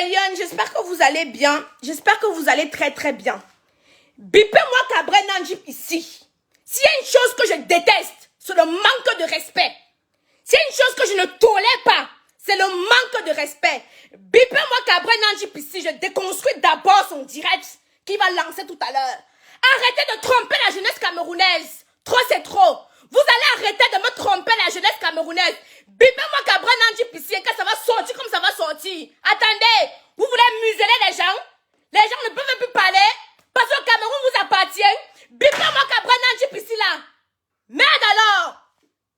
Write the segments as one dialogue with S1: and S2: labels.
S1: Millions, j'espère que vous allez bien. J'espère que vous allez très très bien. Bipez-moi Cabrel Nandjip ici. S'il y a une chose que je déteste, c'est le manque de respect. S'il y a une chose que je ne tolère pas, c'est le manque de respect. Bipez-moi Cabrel Nandjip ici. Je déconstruis d'abord son direct qu'il va lancer tout à l'heure. Arrêtez de tromper la jeunesse camerounaise. Trop c'est trop. Vous allez arrêter de me tromper la jeunesse camerounaise. Bipez-moi Cabrel Nandjip ici et que ça va sortir comme ça va sortir. Attendez, vous voulez museler les gens? Les gens ne peuvent plus parler parce que le Cameroun vous appartient. Bipez-moi Cabrel Nandjip ici là. Merde alors.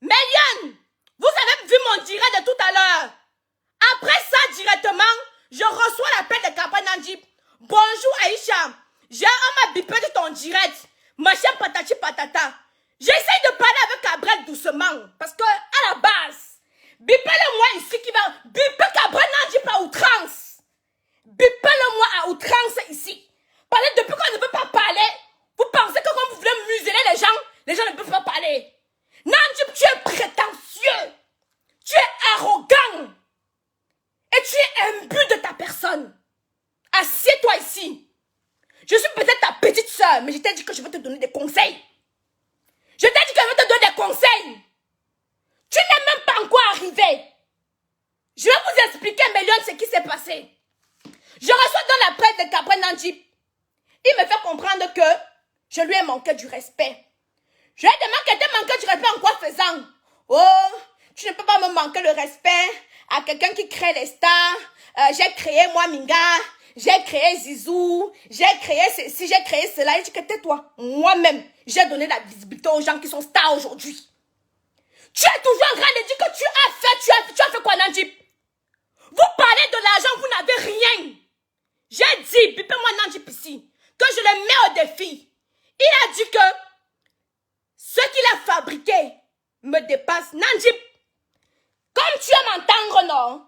S1: Million, vous avez vu mon direct de tout à l'heure. Après ça directement, je reçois l'appel de Cabrel Nandjip. Bonjour Aïcha. J'ai un m'a bipé de ton direct. Machin patati patata. J'essaye de parler avec Cabrel doucement. Parce que, à la base, bipez-le-moi ici qui va. Bipez Cabrel Nandjip à outrance. Bipez-le-moi à outrance ici. Parce que depuis qu'on ne peut pas parler, vous pensez que quand vous voulez museler les gens ne peuvent pas parler. Nandjip, tu es prétentieux. Tu es arrogant. Et tu es imbu de ta personne. Assieds-toi ici. Je suis peut-être ta petite soeur, mais je t'ai dit que je vais te donner des conseils. Je t'ai dit que je vais te donner des conseils. Tu n'es même pas encore arrivé. Je vais vous expliquer, Million, ce qui s'est passé. Je reçois dans la presse de Cabrel Nandjip. Il me fait comprendre que je lui ai manqué du respect. Je lui ai demandé qu'elle t'a manqué du respect en quoi faisant. Oh, tu ne peux pas me manquer le respect à quelqu'un qui crée les stars. J'ai créé moi Minga. J'ai créé Zizou, j'ai créé ceci, j'ai créé cela. Il dit que tais-toi. Moi-même, j'ai donné la visibilité aux gens qui sont stars aujourd'hui. Tu es toujours en train de dire que tu as fait quoi, Nandjip? Vous parlez de l'argent, vous n'avez rien. J'ai dit, bipez-moi Nandjip ici, que je le mets au défi. Il a dit que ce qu'il a fabriqué me dépasse. Nandjip, comme tu aimes entendre, non?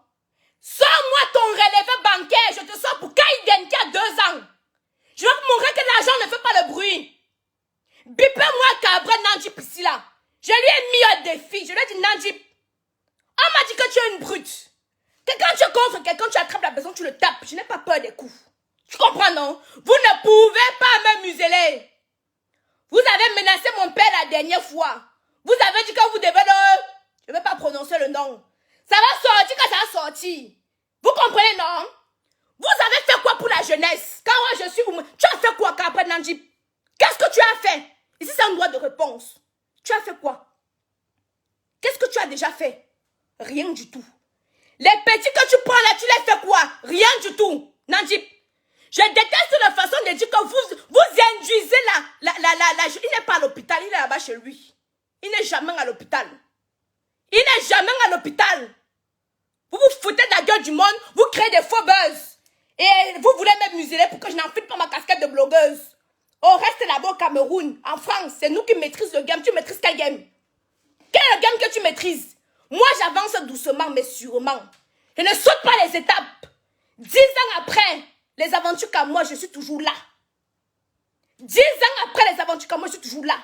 S1: Sors-moi ton relevé bancaire, je te sors pour Kaiden qui a 2 ans. Je vais vous montrer que l'argent ne fait pas le bruit. Bipez-moi Cabrel Nandjip ici là. Je lui ai mis un défi. Je lui ai dit Nandjip, on m'a dit que tu es une brute. Que quand tu es contre quelqu'un, tu attrapes la personne, tu le tapes. Je n'ai pas peur des coups. Tu comprends non? Vous ne pouvez pas me museler. Vous avez menacé mon père la dernière fois. Vous avez dit que vous devez le... Je ne vais pas prononcer le nom. Ça va sortir quand ça va sortir. Vous comprenez, non? Vous avez fait quoi pour la jeunesse? Quand moi je suis... Tu as fait quoi, Cabrel Nandjip? Qu'est-ce que tu as fait? Ici, c'est un droit de réponse. Tu as fait quoi? Qu'est-ce que tu as déjà fait? Rien du tout. Les petits que tu prends là, tu les fais quoi? Rien du tout. Nandjip, je déteste la façon de dire que vous induisez il n'est pas à l'hôpital, il est là-bas chez lui. Il n'est jamais à l'hôpital. Il n'est jamais à l'hôpital. Vous vous foutez de la gueule du monde, vous créez des faux buzz. Et vous voulez me museler pour que je n'enfile pas ma casquette de blogueuse. On reste là-bas au Cameroun, en France, c'est nous qui maîtrisons le game. Tu maîtrises quel game? Quel est le game que tu maîtrises? Moi, j'avance doucement, mais sûrement. Je ne saute pas les étapes. 10 ans après les aventures comme moi, je suis toujours là. 10 ans après les aventures comme moi, je suis toujours là.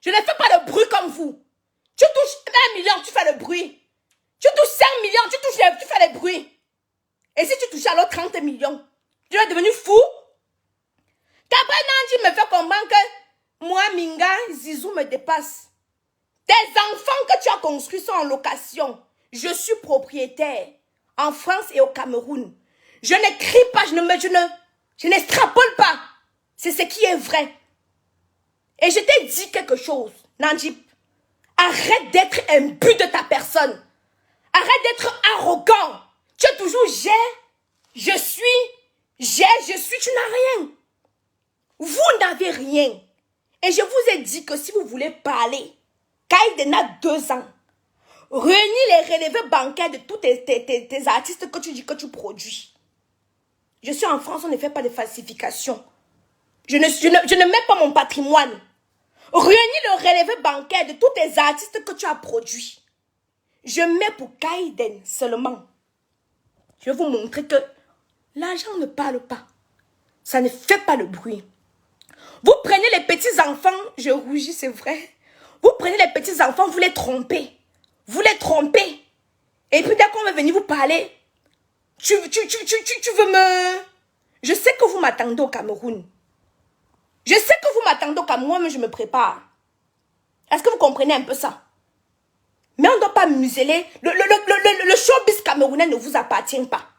S1: Je ne fais pas de bruit comme vous. Tu touches 1 million, tu fais le bruit. Tu touches 5 millions, tu fais le bruit. Et si tu touches alors 30 millions, tu es devenu fou? Cabrel Nandjip me fait comprendre que moi, Minga, Zizou me dépasse. Tes enfants que tu as construits sont en location. Je suis propriétaire en France et au Cameroun. Je n'écris pas, je n'extrapole pas. C'est ce qui est vrai. Et je t'ai dit quelque chose, Nandjip. Arrête d'être imbu de ta personne. Arrête d'être arrogant. Tu es toujours je suis, tu n'as rien. Vous n'avez rien. Et je vous ai dit que si vous voulez parler, Kaiden a 2 ans. Réunis les relevés bancaires de tous tes artistes que tu dis que tu produis. Je suis en France, on ne fait pas de falsification. Je ne mets pas mon patrimoine. Réunis le relevé bancaire de tous tes artistes que tu as produits. Je mets pour Kaiden seulement. Je vais vous montrer que l'argent ne parle pas. Ça ne fait pas le bruit. Vous prenez les petits enfants, je rougis, c'est vrai. Vous prenez les petits enfants, vous les trompez. Vous les trompez. Et puis dès qu'on va venir vous parler, Tu veux me... Je sais que vous m'attendez au Cameroun. Je sais que vous m'attendez au Cameroun, mais je me prépare. Est-ce que vous comprenez un peu ça? Mais on ne doit pas museler. Le showbiz camerounais ne vous appartient pas.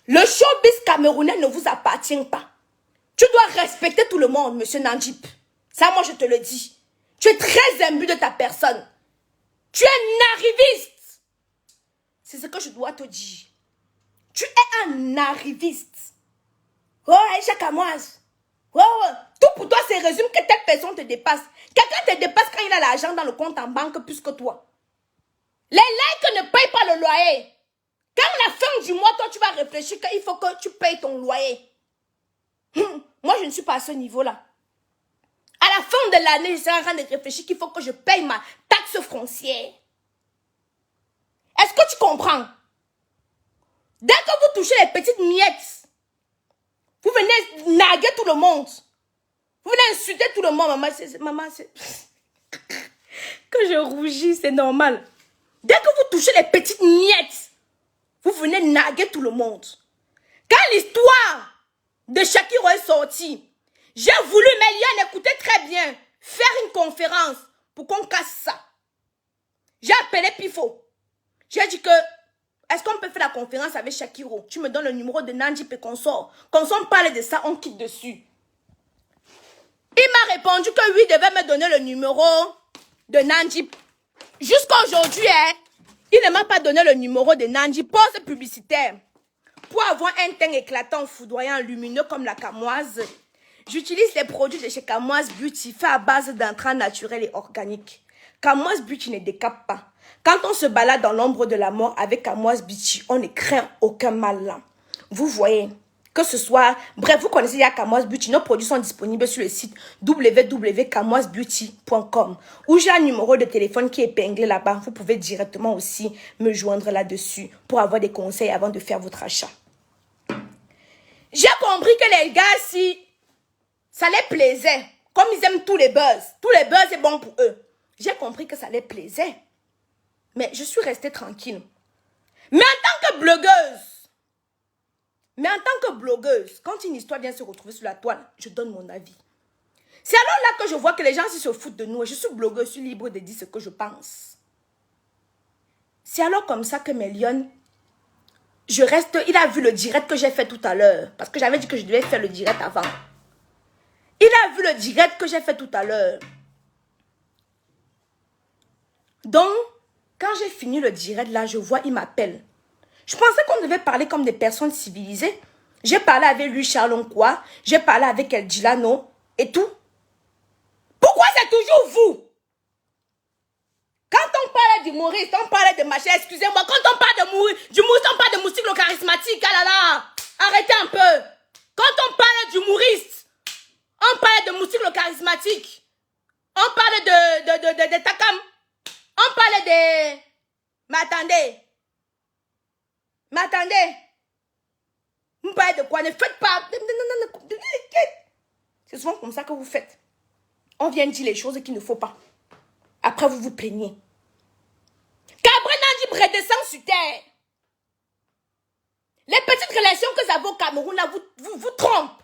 S1: Le showbiz camerounais ne vous appartient pas. Tu dois respecter tout le monde, monsieur Nandjip. Ça, moi, je te le dis. Tu es très imbu de ta personne. Tu es un arriviste. C'est ce que je dois te dire. Tu es un arriviste. Oh, Aïcha Kamoise. Oh, tout pour toi, c'est résume que telle personne te dépasse. Quelqu'un te dépasse quand il a l'argent dans le compte en banque plus que toi. Les likes ne payent pas le loyer. Quand à la fin du mois, toi, tu vas réfléchir qu'il faut que tu payes ton loyer. Moi, je ne suis pas à ce niveau-là. À la fin de l'année, je serai en train de réfléchir qu'il faut que je paye ma taxe foncière. Est-ce que tu comprends? Dès que vous touchez les petites miettes, vous venez naguer tout le monde. Vous venez insulter tout le monde. Maman, c'est... Que je rougis, c'est normal. Dès que vous touchez les petites miettes, vous venez naguer tout le monde. Quand l'histoire de Shakiro est sortie, j'ai voulu, mais Liane, écoutez très bien, faire une conférence pour qu'on casse ça. J'ai appelé Pifo. J'ai dit que, est-ce qu'on peut faire la conférence avec Shakiro? Tu me donnes le numéro de Nandjip et qu'on sort. Quand on parle de ça, on quitte dessus. Il m'a répondu que oui, il devait me donner le numéro de Nandjip. Jusqu'à aujourd'hui, il ne m'a pas donné le numéro de Nandjip. Pause publicitaire. Pour avoir un teint éclatant, foudroyant, lumineux comme la camoise, j'utilise les produits de chez Camoise Beauty faits à base d'intrants naturels et organiques. Camoise Beauty ne décape pas. Quand on se balade dans l'ombre de la mort avec Camoise Beauty, on ne craint aucun mal là. Vous voyez, que ce soit... Bref, vous connaissez déjà Camoise Beauty. Nos produits sont disponibles sur le site www.camoisebeauty.com où j'ai un numéro de téléphone qui est épinglé là-bas. Vous pouvez directement aussi me joindre là-dessus pour avoir des conseils avant de faire votre achat. J'ai compris que les gars, si ça les plaisait, comme ils aiment tous les buzz c'est bon pour eux. J'ai compris que ça les plaisait. Mais je suis restée tranquille. Mais en tant que blogueuse, quand une histoire vient se retrouver sur la toile, je donne mon avis. C'est alors là que je vois que les gens se foutent de nous. Je suis blogueuse, je suis libre de dire ce que je pense. C'est alors comme ça que mes lions, je reste... Il a vu le direct que j'ai fait tout à l'heure. Parce que j'avais dit que je devais faire le direct avant. Il a vu le direct que j'ai fait tout à l'heure. Donc, quand j'ai fini le direct, là, je vois, il m'appelle. Je pensais qu'on devait parler comme des personnes civilisées. J'ai parlé avec lui, Charlon quoi. J'ai parlé avec El Gilano et tout. Pourquoi c'est toujours vous? Quand on parle d'humoriste, on parle de machin, excusez-moi, quand on parle d'humoriste, on parle de moustique le charismatique, ah là là, arrêtez un peu. Quand on parle d'humoriste, on parle de moustique le charismatique. On parle de Takam. On parle de... Mais attendez. Vous parlez de quoi? Ne faites pas... C'est souvent comme ça que vous faites. On vient dire les choses qu'il ne faut pas. Après, vous vous plaignez. Cabré Nandjip redescend sur terre. Les petites relations que vous avez au Cameroun, là, vous trompent.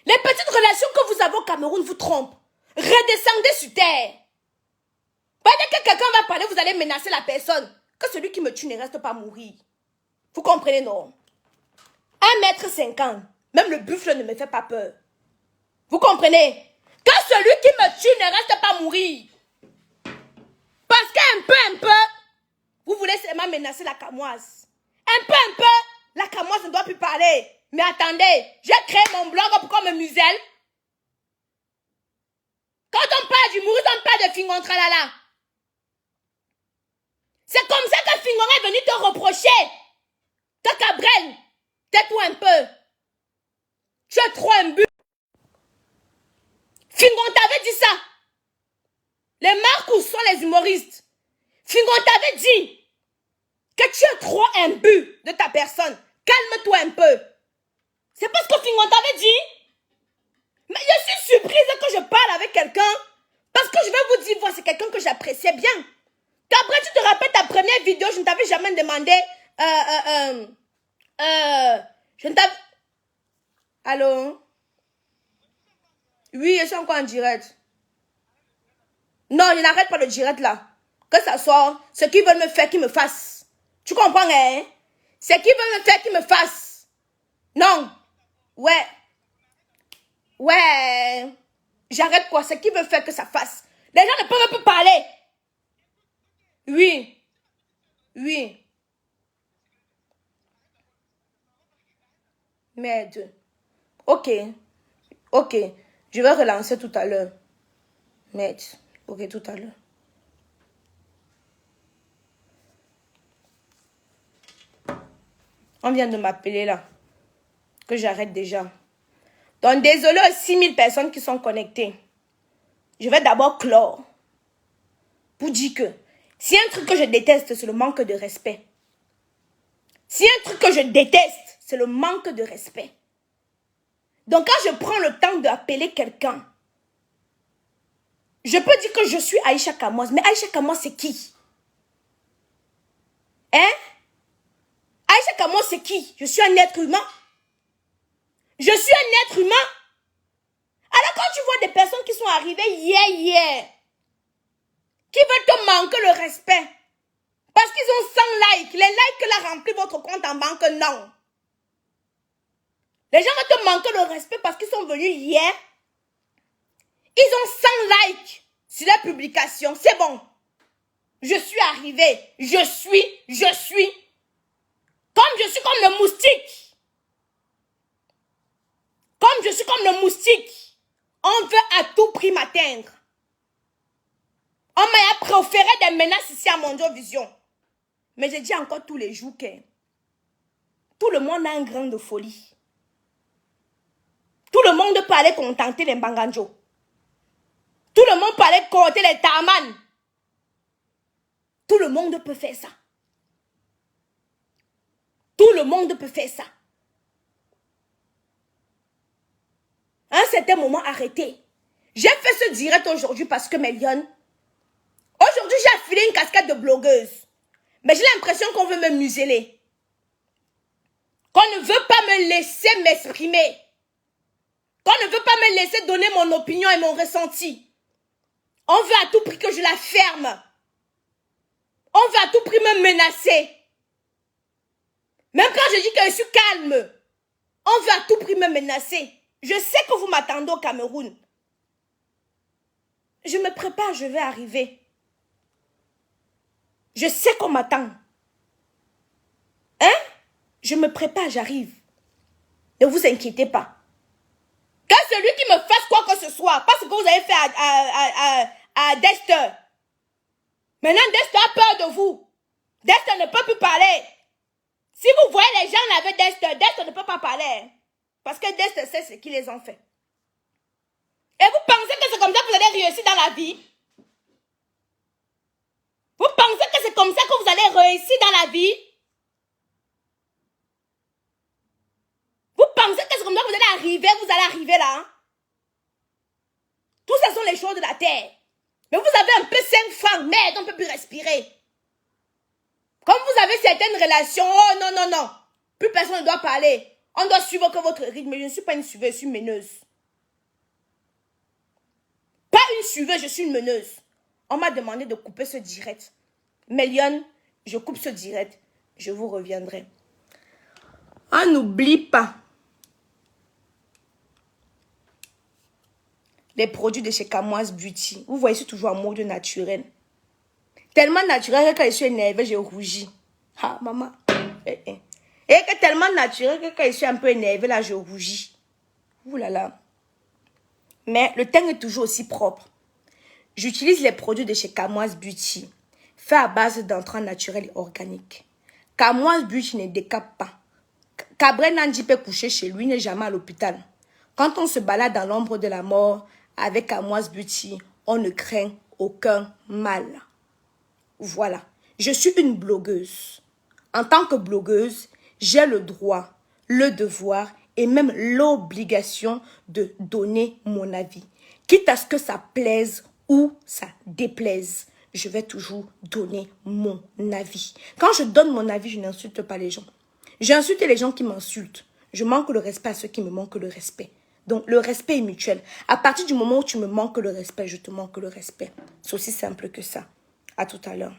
S1: Les petites relations que vous avez au Cameroun vous trompent. Redescendez sur terre. Pendant que quelqu'un va parler, vous allez menacer la personne. Que celui qui me tue ne reste pas mourir. Vous comprenez, non? 1,50 m. Même le buffle ne me fait pas peur. Vous comprenez? Que celui qui me tue ne reste pas mourir. Parce qu'un peu, vous voulez seulement menacer la camoise. Un peu, la camoise ne doit plus parler. Mais attendez, j'ai créé mon blog pour qu'on me muselle. Quand on parle d'humoriste, on parle de Fingon Tralala. C'est comme ça que Fingon est venu te reprocher. Que Cabrel, tais-toi un peu. Tu es trop imbu. Fingon t'avait dit ça. Les marques sont les humoristes. Fingon t'avait dit que tu es trop imbu de ta personne. Calme-toi un peu. C'est parce que Fingon t'avait dit. Mais je suis surprise que je parle avec quelqu'un. Parce que je vais vous dire, c'est quelqu'un que j'appréciais bien. Après, tu te rappelles ta première vidéos, je ne t'avais jamais demandé... je ne t'avais... Allô? Oui, je suis encore en direct. Non, je n'arrête pas le direct là. Que ça soit ce qu'ils veulent me faire, qu'ils me fassent. Tu comprends, hein? Ce qu'ils veulent me faire, qu'ils me fassent. Non. Ouais. Ouais. J'arrête quoi? Ce qu'ils veulent faire que ça fasse. Les gens ne peuvent plus parler. Oui. Oui. Merde. Ok. Ok. Je vais relancer tout à l'heure. Merde. Ok, tout à l'heure. On vient de m'appeler là. Que j'arrête déjà. Donc, désolé aux 6000 personnes qui sont connectées. Je vais d'abord clore. Pour dire que si un truc que je déteste, c'est le manque de respect. Si un truc que je déteste, c'est le manque de respect. Donc, quand je prends le temps d'appeler quelqu'un, je peux dire que je suis Aïcha Kamoise. Mais Aïcha Kamoise, c'est qui? Hein? Aïcha Kamoise, c'est qui? Je suis un être humain. Je suis un être humain. Alors, quand tu vois des personnes qui sont arrivées hier, qui veulent te manquer le respect, parce qu'ils ont 100 likes, les likes là remplissent votre compte en banque, non. Les gens vont te manquer le respect parce qu'ils sont venus hier. Ils ont 100 likes sur la publication. C'est bon. Je suis arrivé. Je suis. Comme je suis comme le moustique. Comme je suis comme le moustique. On veut à tout prix m'atteindre. On m'a proféré des menaces ici à Mondiovision. Mais je dis encore tous les jours que tout le monde a un grain de folie. Tout le monde peut aller contenter les Mbanganjo. Tout le monde peut aller contenter les Taman. Tout le monde peut faire ça. Tout le monde peut faire ça. À un certain moment, arrêtez. J'ai fait ce direct aujourd'hui parce que Mélione, aujourd'hui j'ai affilé une casquette de blogueuse. Mais j'ai l'impression qu'on veut me museler. Qu'on ne veut pas me laisser m'exprimer. Qu'on ne veut pas me laisser donner mon opinion et mon ressenti. On veut à tout prix que je la ferme. On veut à tout prix me menacer. Même quand je dis que je suis calme, on veut à tout prix me menacer. Je sais que vous m'attendez au Cameroun. Je me prépare, je vais arriver. Je sais qu'on m'attend. Hein? Je me prépare, j'arrive. Ne vous inquiétez pas. Que celui qui me fasse quoi que ce soit, pas ce que vous avez fait à Dexter. Maintenant, Dexter a peur de vous. Dexter ne peut plus parler. Si vous voyez les gens avec Dexter, Dexter ne peut pas parler. Parce que Dexter sait ce qu'ils les ont fait. Et vous pensez que c'est comme ça que vous allez réussir dans la vie? Vous pensez que c'est comme ça que vous allez réussir dans la vie? Vous pensez que c'est comme ça que vous allez arriver là? Hein? Tout ça sont les choses de la terre. Mais vous avez un peu 5 francs, merde, on ne peut plus respirer. Comme vous avez certaines relations, oh non, non, non. Plus personne ne doit parler. On doit suivre que votre rythme. Je ne suis pas une suiveuse, je suis une meneuse. Pas une suiveuse, je suis une meneuse. On m'a demandé de couper ce direct. Mais Lyon, je coupe ce direct. Je vous reviendrai. On n'oublie pas les produits de chez Kamoise Beauty. Vous voyez, c'est toujours en mode naturel. Tellement naturel que quand je suis énervée, j'ai rougi. Ah, maman. Et que tellement naturel que quand je suis un peu énervée, là, je rougis. Ouh là là. Mais le teint est toujours aussi propre. J'utilise les produits de chez Kamoise Beauty, faits à base d'entrants naturels et organiques. Kamoise Beauty ne décape pas. Cabré Nandi peut coucher chez lui, n'est jamais à l'hôpital. Quand on se balade dans l'ombre de la mort avec Kamoise Beauty, on ne craint aucun mal. Voilà. Je suis une blogueuse. En tant que blogueuse, j'ai le droit, le devoir et même l'obligation de donner mon avis. Quitte à ce que ça plaise ou ça déplaise. je vais toujours donner mon avis. Quand je donne mon avis, je n'insulte pas les gens. J'insulte les gens qui m'insultent. Je manque le respect à ceux qui me manquent le respect. Donc, le respect est mutuel. À partir du moment où tu me manques le respect, je te manque le respect. C'est aussi simple que ça. À tout à l'heure.